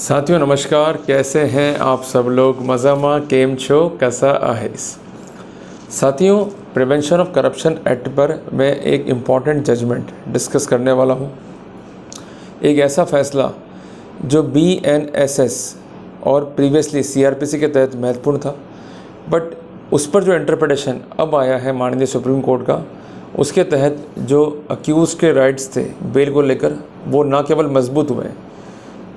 साथियों नमस्कार, कैसे हैं आप सब लोग? मज़ामा केम छो, कैसा आहेस? साथियों, प्रिवेंशन ऑफ करप्शन एक्ट पर मैं एक इम्पॉर्टेंट जजमेंट डिस्कस करने वाला हूं। एक ऐसा फ़ैसला जो BNSS और प्रीवियसली CRPC के तहत महत्वपूर्ण था, बट उस पर जो इंटरप्रिटेशन अब आया है माननीय सुप्रीम कोर्ट का, उसके तहत जो अक्यूज़ के राइट्स थे बेल को लेकर, वो ना केवल मजबूत हुए हैं,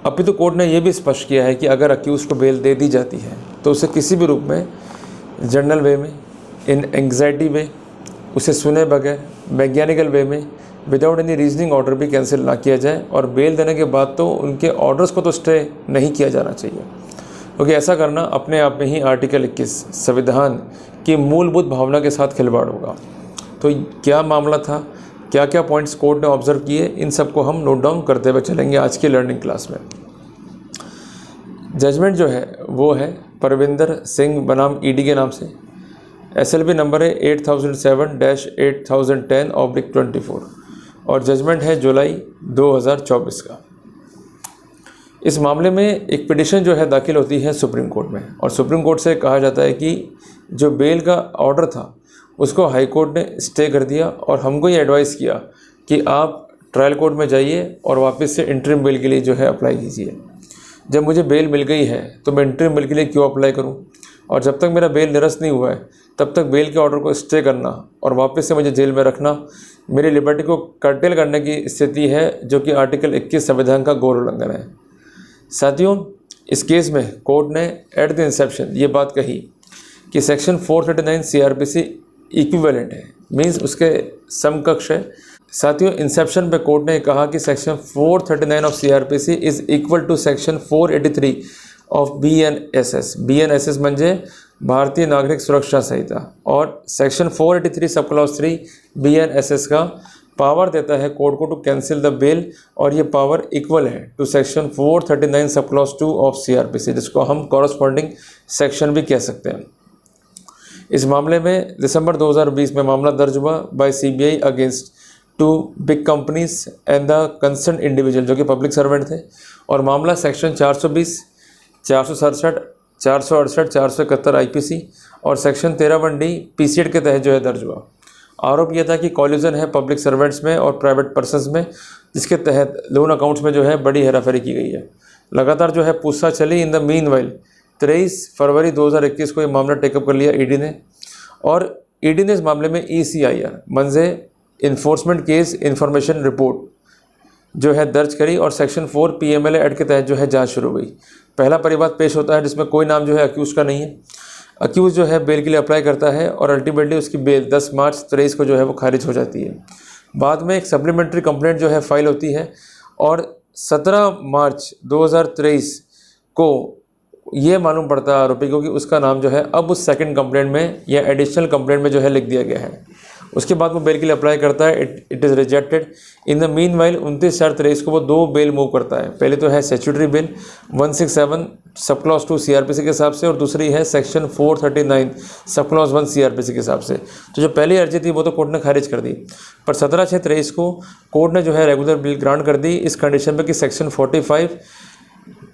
अभी तो कोर्ट ने यह भी स्पष्ट किया है कि अगर अक्यूज़ को बेल दे दी जाती है तो उसे किसी भी रूप में, जर्नल वे में, इन एंग्जाइटी वे, उसे सुने बगैर, मैकेनिकल वे में, विदाउट एनी रीजनिंग ऑर्डर भी कैंसिल ना किया जाए। और बेल देने के बाद तो उनके ऑर्डर्स को तो स्टे नहीं किया जाना चाहिए, क्योंकि ऐसा करना अपने आप में ही आर्टिकल 21 संविधान की मूलभूत भावना के साथ खिलवाड़ होगा। तो क्या मामला था, क्या क्या पॉइंट्स कोर्ट ने ऑब्जर्व किए, इन सबको हम नोट डाउन करते हुए चलेंगे आज की लर्निंग क्लास में। जजमेंट जो है वो है परविंदर सिंह बनाम ED के नाम से। SLP नंबर है 8007-8010/24 और जजमेंट है जुलाई 2024 का। इस मामले में एक पिटिशन जो है दाखिल होती है सुप्रीम कोर्ट में, और सुप्रीम कोर्ट से कहा जाता है कि जो बेल का ऑर्डर था उसको हाई कोर्ट ने स्टे कर दिया, और हमको ये एडवाइस किया कि आप ट्रायल कोर्ट में जाइए और वापस से इंटरिम बेल के लिए जो है अप्लाई कीजिए। जब मुझे बेल मिल गई है तो मैं इंटरिम बेल के लिए क्यों अप्लाई करूं? और जब तक मेरा बेल निरस्त नहीं हुआ है तब तक बेल के ऑर्डर को स्टे करना और वापस से मुझे जेल में रखना मेरी लिबर्टी को कर्टेल करने की स्थिति है, जो कि आर्टिकल 21 संविधान का घोर उल्लंघन है। साथियों, इस केस में कोर्ट ने एट द इंसेप्शन ये बात कही कि सेक्शन 439 CRPC इक्विवेलेंट है, मीन्स उसके समकक्ष है। साथियों, इंसेप्शन पे कोर्ट ने कहा कि section 439 of CRPC is equal to section 483 of BNSS। BNSS म्हणजे भारतीय नागरिक सुरक्षा संहिता, और सेक्शन 483 सब क्लॉज 3 BNSS का पावर देता है कोर्ट को टू कैंसिल द बेल, और ये पावर इक्वल है to section 439 sub clause 2 of CRPC, जिसको हम कॉरस्पॉन्डिंग सेक्शन भी कह सकते हैं। इस मामले में दिसंबर 2020 में मामला दर्ज हुआ by CBI against 2 big companies and the concern individual, जो कि पब्लिक सर्वेंट थे, और मामला सेक्शन 420, 467, 468, 471 IPC और सेक्शन 13(1)D PCED के तहत जो है दर्ज हुआ। आरोप यह था कि कॉल्यूजन है पब्लिक सर्वेंट्स में और प्राइवेट पर्सनस में, जिसके तहत लोन अकाउंट्स में जो है बड़ी हेराफेरी की गई है। लगातार जो है पूछताछ चली। इन द मीन वाइल 23 फरवरी 2021 को ये मामला टेकअप कर लिया ED ने, और ED ने इस मामले में ECIR मंजे इन्फोर्समेंट केस इन्फॉर्मेशन रिपोर्ट जो है दर्ज करी, और सेक्शन 4 PMLA एक्ट के तहत जो है जांच शुरू हुई। पहला परिवाद पेश होता है जिसमें कोई नाम जो है अक्यूज़ का नहीं है। अक्यूज़ जो है बेल के लिए अप्लाई करता है और अल्टीमेटली उसकी बेल 10 मार्च 23 को जो है वो खारिज हो जाती है। बाद में एक सप्लीमेंट्री कंप्लेंट जो है फाइल होती है, और 17 मार्च 2023 को ये मालूम पड़ता है आरोपी को कि उसका नाम जो है अब उस सेकंड कंप्लेंट में या एडिशनल कंप्लेंट में जो है लिख दिया गया है। उसके बाद वो बेल के लिए अप्लाई करता है, it is rejected. In the mean while 29/4/23 को वो 2 बेल मूव करता है। पहले तो है statutory bell 167 sub clause 2 CRPC के हिसाब से, और दूसरी है सेक्शन 439 सब क्लॉज 1 CRPC के हिसाब से। तो जो पहली अर्जी थी वो तो कोर्ट ने खारिज कर दी, पर 17/6/23 को कोर्ट ने जो है रेगुलर बेल ग्रांट कर दी, इस कंडीशन पर कि सेक्शन 45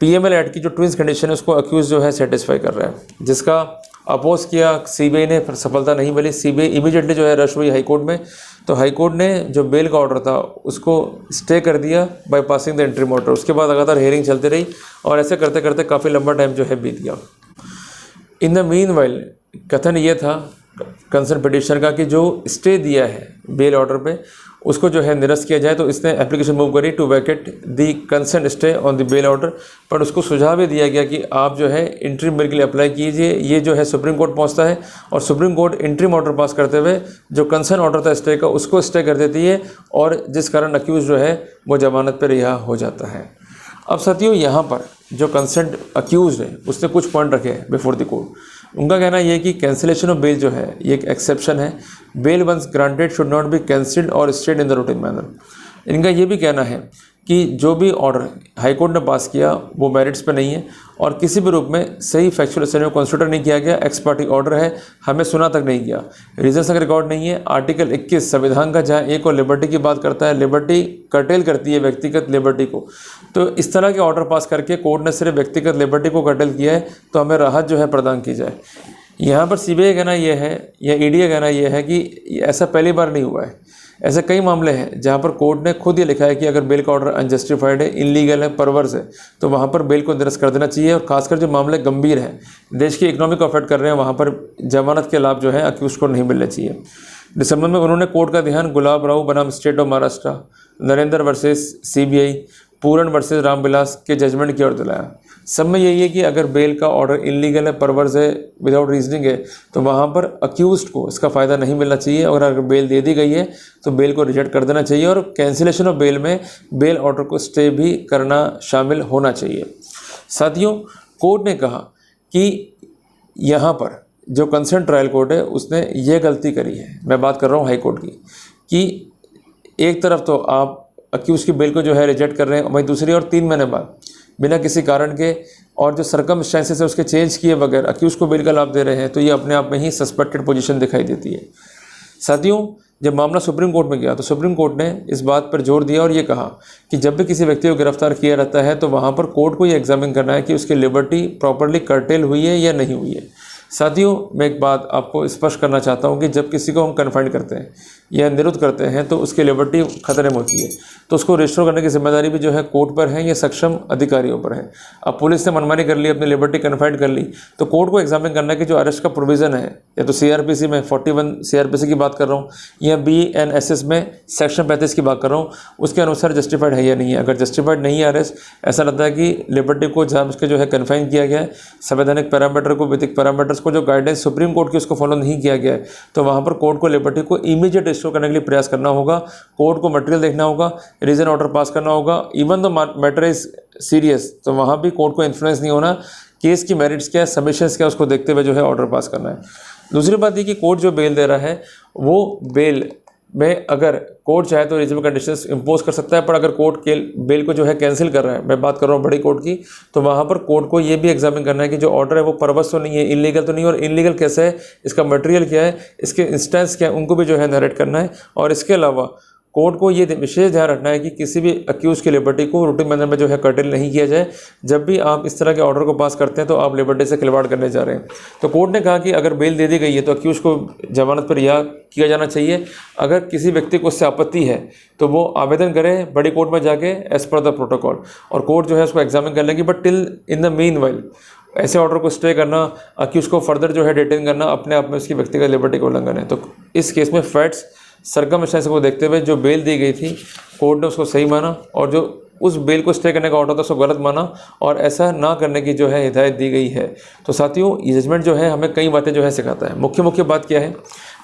PMLA एक्ट की जो ट्विंस कंडीशन है उसको अक्यूज़ जो है सेटिस्फाई कर रहा है, जिसका अपोज किया CBI ने, पर सफलता नहीं मिली। CBI इमीडिएटली जो है रश हुई हाई कोर्ट में, तो हाई कोर्ट ने जो बेल का ऑर्डर था उसको स्टे कर दिया by passing the interim order. उसके बाद लगातार हेयरिंग चलती रही, और ऐसे करते करते काफ़ी लंबा टाइम जो है बीत गया। इन द मीन वाइल कथन ये था कंसर्न पिटिशनर का कि जो स्टे दिया है बेल ऑर्डर पे उसको जो है निरस्त किया जाए, तो इसने एप्लीकेशन मूव करी to vacate the concern stay on the bail order. पर उसको सुझाव भी दिया गया कि आप जो है इंटरिम बेल के लिए अप्लाई कीजिए। ये जो है सुप्रीम कोर्ट पहुंचता है, और supreme court interim order pass करते हुए जो कंसर्न ऑर्डर था स्टे का उसको स्टे कर देती है, और जिस कारण अक्यूज जो है वो जमानत पर रिहा हो जाता है। अब साथियों, यहाँ पर जो कंसर्न अक्यूज है उसने कुछ पॉइंट रखे हैं बिफोर द कोर्ट। उनका कहना यह है कि कैंसिलेशन ऑफ बेल जो है ये एक एक्सेप्शन है। Bail once granted should not be cancelled और stayed in the routine manner. इनका ये भी कहना है कि जो भी ऑर्डर हाई कोर्ट ने पास किया वो मेरिट्स पे नहीं है और किसी भी रूप में सही फैक्चुअल स्टैंडर्ड को कंसिडर नहीं किया गया, एक्स पार्टी ऑर्डर है, हमें सुना तक नहीं किया, रीजंस का रिकॉर्ड नहीं है। आर्टिकल 21 संविधान का जहाँ एक और लिबर्टी की बात करता है, लिबर्टी कर्टेल करती है व्यक्तिगत लिबर्टी को, तो इस तरह के ऑर्डर पास करके कोर्ट ने सिर्फ व्यक्तिगत लिबर्टी को कर्टेल किया है, तो हमें राहत जो है प्रदान की जाए। यहाँ पर सीबीआई कहना यह है या ईडी का कहना यह है कि ऐसा पहली बार नहीं हुआ है, ऐसे कई मामले हैं जहाँ पर कोर्ट ने खुद ये लिखा है कि अगर बेल का ऑर्डर अनजस्टिफाइड है, इलीगल है, परवर्स है, तो वहाँ पर बेल को निरस्त कर देना चाहिए। और खासकर जो मामले गंभीर हैं, देश की इकोनॉमी को अफेक्ट कर रहे हैं, वहाँ पर जमानत के लाभ जो है अक्यूज को नहीं मिलने चाहिए। दिसंबर में उन्होंने कोर्ट का ध्यान गुलाब राव बनाम state of Maharashtra, Narendra versus CBI, Puran versus Ramvilas के जजमेंट की ओर दिलाया। सब में यही है कि अगर बेल का ऑर्डर इलीगल है, परवर्स है, विदाउट रीजनिंग है, तो वहाँ पर अक्यूज्ड को इसका फ़ायदा नहीं मिलना चाहिए। और अगर बेल दे दी गई है तो बेल को रिजेक्ट कर देना चाहिए और कैंसिलेशन ऑफ बेल में बेल ऑर्डर को स्टे भी करना शामिल होना चाहिए। साथियों, कोर्ट ने कहा कि यहाँ पर जो कंसर्न ट्रायल कोर्ट है उसने ये गलती करी है, मैं बात कर रहा हूँ हाई कोर्ट की, कि एक तरफ तो आप अक्यूज़ की बेल को जो है रिजेक्ट कर रहे हैं, वहीं दूसरी और 3 महीने बाद बिना किसी कारण के और जो सर्कमस्टेंसेस है उसके चेंज किए बगैर अक्यूज़ को बेल का लाभ दे रहे हैं, तो ये अपने आप में ही सस्पेक्टेड पोजीशन दिखाई देती है। साथियों, जब मामला सुप्रीम कोर्ट में गया तो सुप्रीम कोर्ट ने इस बात पर जोर दिया और ये कहा कि जब भी किसी व्यक्ति को गिरफ्तार किया रहता है तो वहाँ पर कोर्ट को ये एग्जामिन करना है कि उसकी लिबर्टी प्रॉपरली कर्टेल हुई है या नहीं हुई है। साथियों, मैं एक बात आपको स्पष्ट करना चाहता हूँ कि जब किसी को हम कन्फाइंड करते हैं या निरुद्ध करते हैं तो उसकी लिबर्टी खतरे में होती है, तो उसको रिस्टोर करने की जिम्मेदारी भी जो है कोर्ट पर है या सक्षम अधिकारियों पर है। अब पुलिस ने मनमानी कर ली, अपनी लिबर्टी कन्फाइंड कर ली, तो कोर्ट को एग्जामिन करना है कि जो अरेस्ट का प्रोविज़न है, या तो सीआरपीसी में 41 सीआरपीसी की बात कर रहा हूँ या बीएनएसएस में सेक्शन 35 की बात कर रहा हूँ, उसके अनुसार जस्टिफाइड है या नहीं है। अगर जस्टिफाइड नहीं है अरेस्ट, ऐसा लगता है कि लिबर्टी को जहाँ उसके जो है कन्फाइन किया गया है, संवैधानिक पैरामीटर को, विधिक पैरामीटर्स को जो गाइडेंस सुप्रीम कोर्ट की उसको फॉलो नहीं किया गया है, तो वहाँ पर कोर्ट को लिबर्टी को इमीडिएट रिस्टोर करने के लिए प्रयास करना होगा। कोर्ट को मटेरियल देखना होगा, रीजन ऑर्डर पास करना होगा। Even the matter is serious, तो वहाँ भी कोर्ट को इन्फ्लुएंस नहीं होना, केस की मेरिट्स क्या है, सबमिशंस क्या है, उसको देखते हुए जो है ऑर्डर पास करना है। दूसरी बात ये कि कोर्ट जो बेल दे रहा है वो बेल में अगर कोर्ट चाहे तो रीजनेबल कंडीशंस इंपोज कर सकता है, पर अगर कोर्ट के बेल को जो है कैंसिल कर रहा है, मैं बात कर रहा हूँ बड़ी कोर्ट की, तो वहाँ पर कोर्ट को ये भी एग्जामिन करना है कि जो ऑर्डर है वो परवश तो नहीं है, इलीगल तो नहीं है, और इलीगल कैसे है, इसका मटेरियल क्या है, इसके इंस्टेंस क्या है, उनको भी जो है नरेट करना है। और इसके अलावा कोर्ट को ये विशेष ध्यान रखना है कि किसी भी अक्यूज़ की लिबर्टी को रूटीन मैनर में जो है कर्टेल नहीं किया जाए। जब भी आप इस तरह के ऑर्डर को पास करते हैं तो आप लिबर्टी से खिलवाड़ करने जा रहे हैं। तो कोर्ट ने कहा कि अगर बेल दे दी गई है तो अक्यूज़ को जमानत पर रिहा किया जाना चाहिए। अगर किसी व्यक्ति को उससे आपत्ति है तो वो आवेदन करे बड़ी कोर्ट में जाके एज पर द प्रोटोकॉल, और कोर्ट जो है उसको एग्जामिन कर लेगी। But till in the mean while ऐसे ऑर्डर को स्टे करना, अक्यूज़ को फर्दर जो है डिटेन करना अपने आप में उसकी व्यक्तिगत लिबर्टी का उल्लंघन है। तो इस केस में फैक्ट्स सर्कमस्टेंस को देखते हुए जो बेल दी गई थी कोर्ट ने उसको सही माना, और जो उस बेल को स्टे करने का ऑर्डर था उसको गलत माना, और ऐसा ना करने की जो है हिदायत दी गई है। तो साथियों, ये जजमेंट जो है हमें कई बातें जो है सिखाता है। मुख्य बात क्या है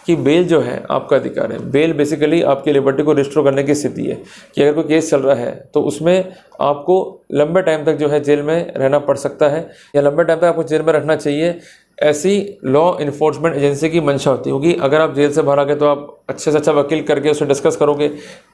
कि बेल जो है आपका अधिकार है। बेल बेसिकली आपकी लिबर्टी को रिस्टोर करने की स्थिति है कि अगर कोई केस चल रहा है तो उसमें आपको लंबे टाइम तक जो है जेल में रहना पड़ सकता है, या लंबे टाइम तक आपको जेल में रखना चाहिए, ऐसी लॉ इन्फोर्समेंट एजेंसी की मंशा होती होगी। अगर आप जेल से बाहर आ गए तो आप अच्छे से अच्छा वकील करके उससे डिस्कस करोगे,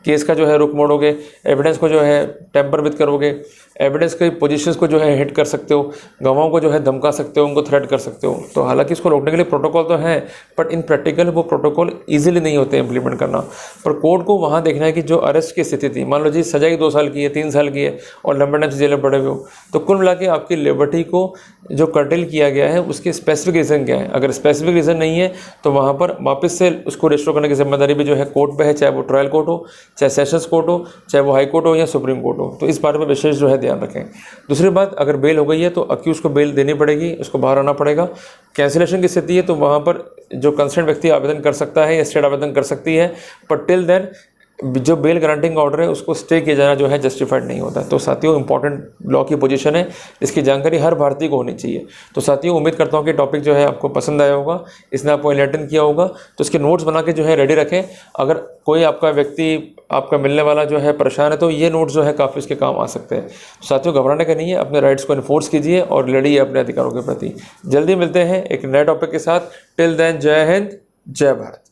केस का जो है रुख मोड़ोगे, एविडेंस को जो है टेम्पर विद करोगे, एविडेंस की पोजीशंस को जो है हिट कर सकते हो, गवाहों को जो है धमका सकते हो, उनको थ्रेट कर सकते हो। तो हालांकि इसको रोकने के लिए प्रोटोकॉल तो है, बट इन प्रैक्टिकल वो प्रोटोकॉल ईजिली नहीं होते इम्प्लीमेंट करना। पर कोर्ट को वहाँ देखना है कि जो अरेस्ट की स्थिति थी, मान लो जी सजा 2 साल की है, 3 साल की है, और लंबे टाइम से जेल में पड़े हुए हो, तो कुल मिला के आपकी लिबर्टी को जो कर्टेल किया गया है उसके स्पेसिफिक रीज़न क्या है। अगर स्पेसिफिक रीज़न नहीं है तो वहाँ पर वापस से उसको रिस्टोर करने की जिम्मेदारी भी जो है कोर्ट पे है, चाहे वो ट्रायल कोर्ट हो, चाहे सेशंस कोर्ट हो, चाहे वो हाई कोर्ट हो या सुप्रीम कोर्ट हो। तो इस बारे में विशेष जो है ध्यान रखें। दूसरी बात, अगर बेल हो गई है तो अक्यूज़ को बेल देनी पड़ेगी, उसको बाहर आना पड़ेगा। कैंसिलेशन की स्थिति है तो वहाँ पर जो कंसर्न व्यक्ति आवेदन कर सकता है या स्टेट आवेदन कर सकती है, पर टिल देन जो बेल ग्रांटिंग ऑर्डर है उसको स्टे किया जाना जो है जस्टिफाइड नहीं होता। तो साथियों, इंपॉर्टेंट लॉ की पोजीशन है, इसकी जानकारी हर भारतीय को होनी चाहिए। तो साथियों, उम्मीद करता हूँ कि टॉपिक जो है आपको पसंद आया होगा, इसने आपको एनलाइटन किया होगा। तो इसके नोट्स बना के जो है रेडी रखें। अगर कोई आपका व्यक्ति आपका मिलने वाला जो है परेशान है तो ये नोट्स जो है काफ़ी उसके काम आ सकते हैं। साथियों, घबराने का नहीं है, अपने राइट्स को इन्फोर्स कीजिए और लड़िए अपने अधिकारों के प्रति। जल्दी मिलते हैं एक नए टॉपिक के साथ। टिल देन, जय हिंद, जय भारत।